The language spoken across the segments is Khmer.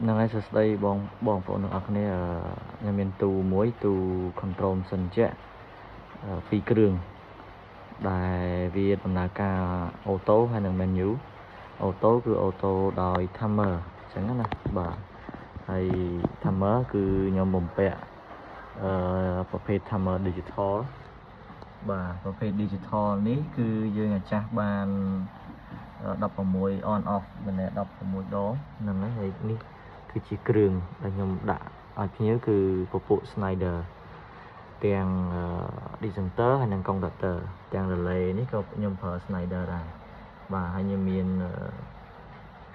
năng ai đây bong phụ nữ ác này nhà miền tu muối tu control sân trẻ phi cường đại Việt là cả ô tô hay là menu ô tô cứ ô tô đòi Hammer chẳng là bà hay Hammer cứ nhóm bồng bẹประเภท Hammer digital bàประเภท digital นี้คือយើងអាចចាស់បាន16 on off មិនមែន16ដងហ្នឹងហើយនេះគឺជាគ្រឿងដែលខ្ញុំដាក់ឲ្យភ្ញៀវគឺពពួក Snyder ទាំង Decenter ហើយនិង Conductor ទាំង relay នេះក៏ខ្ញុំប្រើ Snyder ដែរបាទហើយខ្ញុំមាន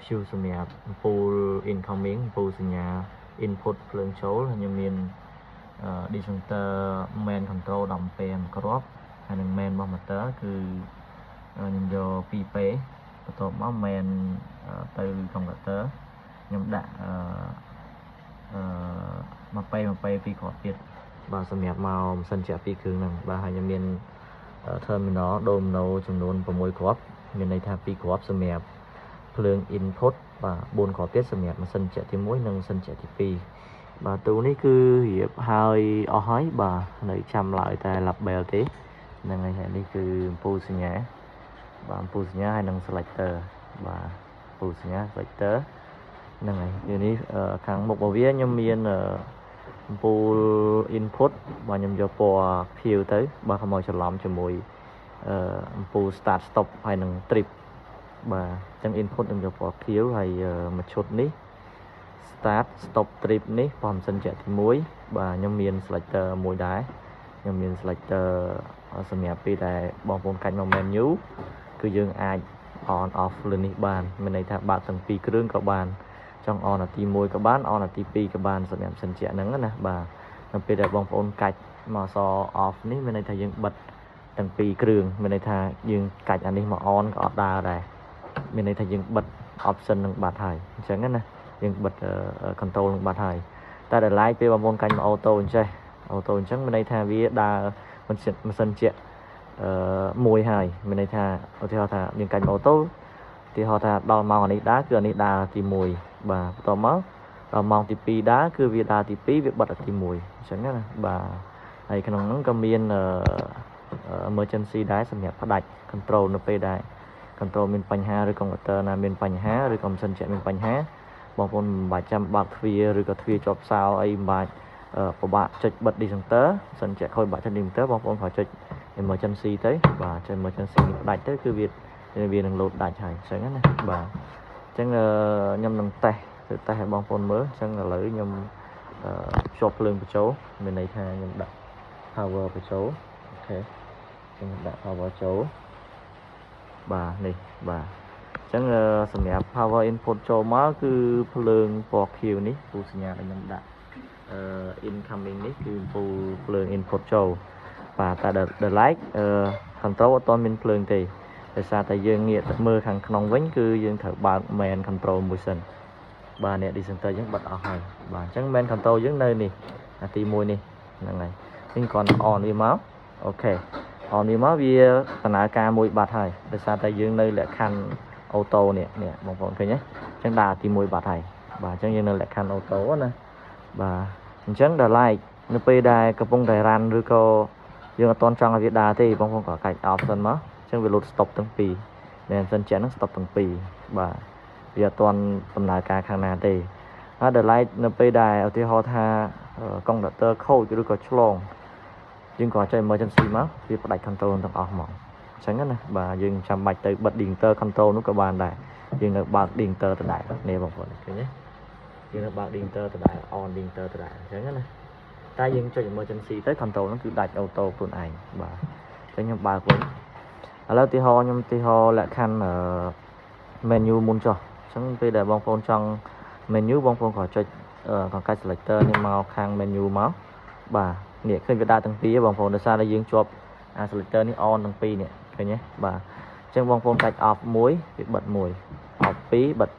fuse សម្រាប់អំពូល incoming អំពូលសញ្ញា input ភ្លើងចូលហើយខ្ញុំមាន Decenter main control 10 ampere គ្រាប់ហើយនិង main របស់ motor គឺខ្ញុំយក 2P បន្ទាប់មក main ទៅ conductor ខ្ញុំដាក់1P ពីគ្រាប់ទៀតបាទសម្រាប់មកម៉ាស៊ីនចាក់ពីគ្រឿងហ្នឹងបាទហើយខ្ញុំមាន terminal domino ចំនួន6គ្រាប់មានន័យថា2គ្រាប់សម្រាប់ភ្លើង input បាទ4គ្រាប់ទៀតសម្រាប់ម៉ាស៊ីនចាក់ទី1និងម៉ាស៊ីនចាក់ទី2បាទទូនេះគឺរៀបហើយអស់ហើយបាទនៅចាំឡើយតែ label ទេហ្នឹងហើយនេះគឺអំពូលសញ្ញាបាទអំពូលសញ្ញាហើយនិង selector បាទអំពូលសញ្ញា selector ហ្នឹងហើយនេះខាងមុខរបស់វាខ្ញុំមានអំពូល input បាទខ្ញុំយកពណ៌ខៀវទៅបាទកុំឲ្យច្រឡំជាមួយអំពូល start stop ហើយនិង trip បាទអញ្ចឹង input ខ្ញុំយកពណ៌ខៀវហើយមួយឈុតនេះ start stop trip នេះប៉មសិនជាក់ទី1បាទខ្ញុំមាន selector មួយដែរខ្ញុំមាន selector សម្រាប់ពេលដែលបងប្អូនកាច់មក menu គឺយើងអាច on off លើនេះបានមានន័យថាបើកទាំងពីរគ្រឿងក៏បានចង់ on អាទី1ក៏បាន on អាទី2ក៏បានសម្រាប់សិនជាក់ហ្នឹងណាបាទនៅពេលដែលបងប្អូនកាច់មកស off នេះមានន័យថាយើងបិទទាំងពីរគ្រឿងមានន័យថាយើងកាច់អានេះមក on ក៏អត់ដើរដែរមានន័យថាយើងបិទ option នឹងបាត់ហើយអញ្ចឹងណាយើងបិទ control នឹងបាត់ហើយតែដល់ឡែកពេលបងប្អូនកាញ់មក auto អញ្ចេះ auto អញ្ចឹងមានន័យថាវាដើរម៉ាស៊ីនជាមួយហើយមានន័យថាឧទាហរណ៍ថាយើងកាញ់មក auto ឧទាហរណ៍ថាដល់ម៉ោងនេះដើរគឺអានេះដើរទី1បាទបន្ទាប់មកដល់ម៉ោងទី2ដើរគឺវាដើរទី2វាបិទអាទី1អញ្ចឹងណាបាទហើយក្នុងហ្នឹងក៏មានemergency ដែរសម្រាប់ផ្ដាច់ control នៅពេលដែល control មានបញ្ហាឬ computer ណាមានបញ្ហាឬក៏ម៉ាស៊ីនជាក់មានបញ្ហាបងប្អូនមិនបាច់ចាំបើកទ្វារឬក៏ទ្វារជាប់សោអីមិនបាច់ពិបាកចុចបិទ decenter សិនជាក់ខូចបាក់ចុច decenter បងប្អូនគ្រាន់ចុច emergency ទៅបាទចុច emergency នេះផ្ដាច់ទៅគឺវានឹង load ដាច់ហើយអញ្ចឹងណាបាទអញ្ចឹងខ្ញុំនឹងតេស្តឲ្យបងប្អូនមើលអញ្ចឹងឥឡូវខ្ញុំភ្ជាប់ភ្លើងបញ្ចូលមានន័យថាខ្ញុំដាក់ power បញ្ចូលអូខេខ្ញុំដាក់ power ចូលបាទនេះបាទអញ្ចឹងសម្រាប់ power input ចូលមកគឺភ្លើងពណ៌ខៀវនេះពូសញ្ញាដែលខ្ញុំដាក់incoming នេះគឺពូភ្លើង input ចូលបាទតែដល់ like control អត់ទាន់មានភ្លើងទេដោយសារតែយើងងាកទៅមើលខាងក្នុងវិញគឺយើងត្រូវបើក main control មួយសិនបាទអ្នក decenter យើងបិទអស់ហើយបាទអញ្ចឹង main control យើងនៅនេះអាទី1នេះហ្នឹងហើយនេះគ្រាន់តែ on វាមកអូខេ on វាមកវាដំណើរការមួយបាត់ហើយដោយសារតែយើងនៅលក្ខខណ្ឌអូតូនេះបងប្អូនឃើញទេអញ្ចឹងដាក់ទី1បាត់ហើយបាទអញ្ចឹងយើងនៅលក្ខខណ្ឌអូតូណាបាទអញ្ចឹងដល់ like នៅពេលដែលកំពុងតែ run ឬក៏យើងអត់ទាន់ចង់ឲ្យវាដើរទេបងប្អូនក៏កាច់ off សិនមកអញ្ចឹងវា load stop ទាំងពីរមែនសិនជាហ្នឹង stop ទាំងពីរបាទវាអត់ទាន់ដំណើរការខាងណាទេហើយដល់ like នៅពេលដែលឧទាហរណ៍ថាកុងដាក់ទ័រខូចឬក៏ឆ្លងយើងក៏ចុច emergency មកវាផ្ដាច់ control ទាំងអស់ហ្មងអញ្ចឹងណាបាទយើងចាំបាច់ទៅបិទ decenter control នោះក៏បានដែរយើងនៅបើក decenter ដដែលនេះបងប្អូនឃើញទេយើងនៅបើក decenter ដដែល on decenter ដដែលអញ្ចឹងណាតែយើងចុច emergency ទៅ control ហ្នឹងគឺដាច់ auto ខ្លួនឯងបាទអញ្ចឹងខ្ញុំបើកវិញឥឡូវខ្ញុំឧទាហរណ៍លក្ខខណ្ឌmenu មុនចុះអញ្ចឹងពេលដែលបងប្អូនចង់ menu បងប្អូនក៏ចុចកង្កាច់ selector នេះមកខាង menu មកបាទនេះឃើញវាដើរទាំងពីរបងប្អូនដោយសារតែយើងជាប់អា selector នេះ on ទាំងពីរនេះឃើញទេបាទអញ្ចឹងបងប្អូនកាច់ off មួយវាបិទមួយ off 2បិទ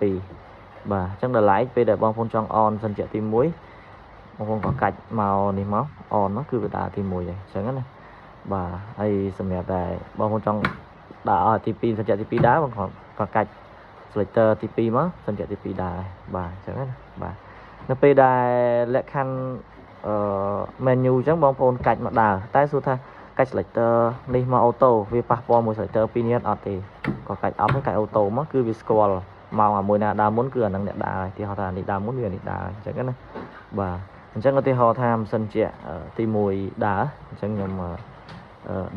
2បាទអញ្ចឹងដល់ like ពេលដែលបងប្អូនចង់ on សិនជាទី1បងប្អូនក៏កាច់មកនេះមក on មកគឺវាដើរទី1ហើយអញ្ចឹងណាបាទហើយសម្រាប់តែបងប្អូនចង់ដើរទី2សិនជាទី2ដើរបងក៏កាច់ selector ទី2មកសិនជាទី2ដែរបាទអញ្ចឹងណាបាទនៅពេលដែលលក្ខខណ្ឌmenu អញ្ចឹងបងប្អូនកាច់មកដើរតែសួរថាកាច់ selector នេះមក auto វាប៉ះពាល់មួយ selector 2នេះអត់ទេក៏កាច់អត់ទេកាច់ auto មកគឺវាស្គាល់មកអាមួយណាដើរមុនគឺអានឹងអ្នកដើរទីហៅថានេះដើរមុនវានេះដើរអញ្ចឹងណាបាទអញ្ចឹងឧទាហរណ៍ថាម៉ាស៊ីនជាទី1ដើរអញ្ចឹងខ្ញុំ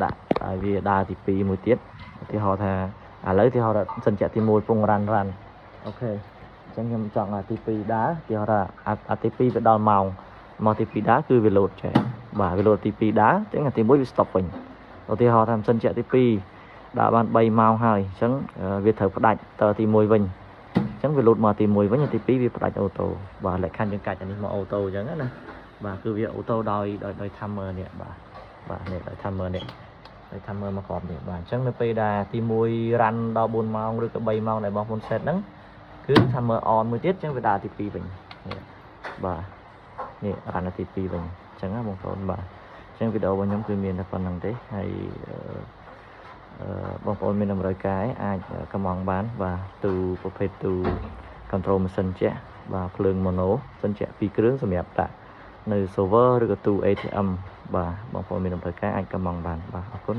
ដាក់ឲ្យវាដើរទី2មួយទៀតឧទាហរណ៍ថាឥឡូវឧទាហរណ៍ថាម៉ាស៊ីនជាទី1ពងរ៉ាន់អូខេអញ្ចឹងខ្ញុំចង់ឲ្យទី2ដើរឧទាហរណ៍ថាអាទី2វាដល់ម៉ោងមកទី2ដើរគឺវាលោតចេះបាទវាលោតទី2ដើរអញ្ចឹងអាទី1វា stop វិញឧទាហរណ៍ថាម៉ាស៊ីនជាទី2ដើរបាន3ម៉ោងហើយអញ្ចឹងវាត្រូវផ្ដាច់តទី1វិញអញ្ចឹងវាលោតមកទី1វិញទី2វាផ្ដាច់អូតូបាទលក្ខខណ្ឌយើងកាច់អានេះមកអូតូអញ្ចឹងណាបាទគឺវាអូតូដោយ timer នេះបាទនេះដោយ timer នេះដោយ timer មកគ្រប់នេះបាទអញ្ចឹងនៅពេលដែលទី1 run ដល់4ម៉ោងឬក៏3ម៉ោងដែលបងប្អូន set ហ្នឹងគឺ timer on មួយទៀតអញ្ចឹងវាដើរទី2វិញនេះបាទនេះ run ដល់ទី2វិញអញ្ចឹងណាបងប្អូនបាទអញ្ចឹងវីដេអូរបស់ខ្ញុំគឺមានតែប៉ុណ្្នឹងទេហើយបងប្អូនមានតម្រូវការអាចកម្មង់បានបាទទូប្រភេទទូ control ម៉ាស៊ីនជែកបាទភ្លើង mono ម៉ាស៊ីនជែក2គ្រឿងសម្រាប់ដាក់នៅ server ឬក៏ទូ ATM បាទបងប្អូនមានតម្រូវការអាចកម្មង់បានបាទអរគុណ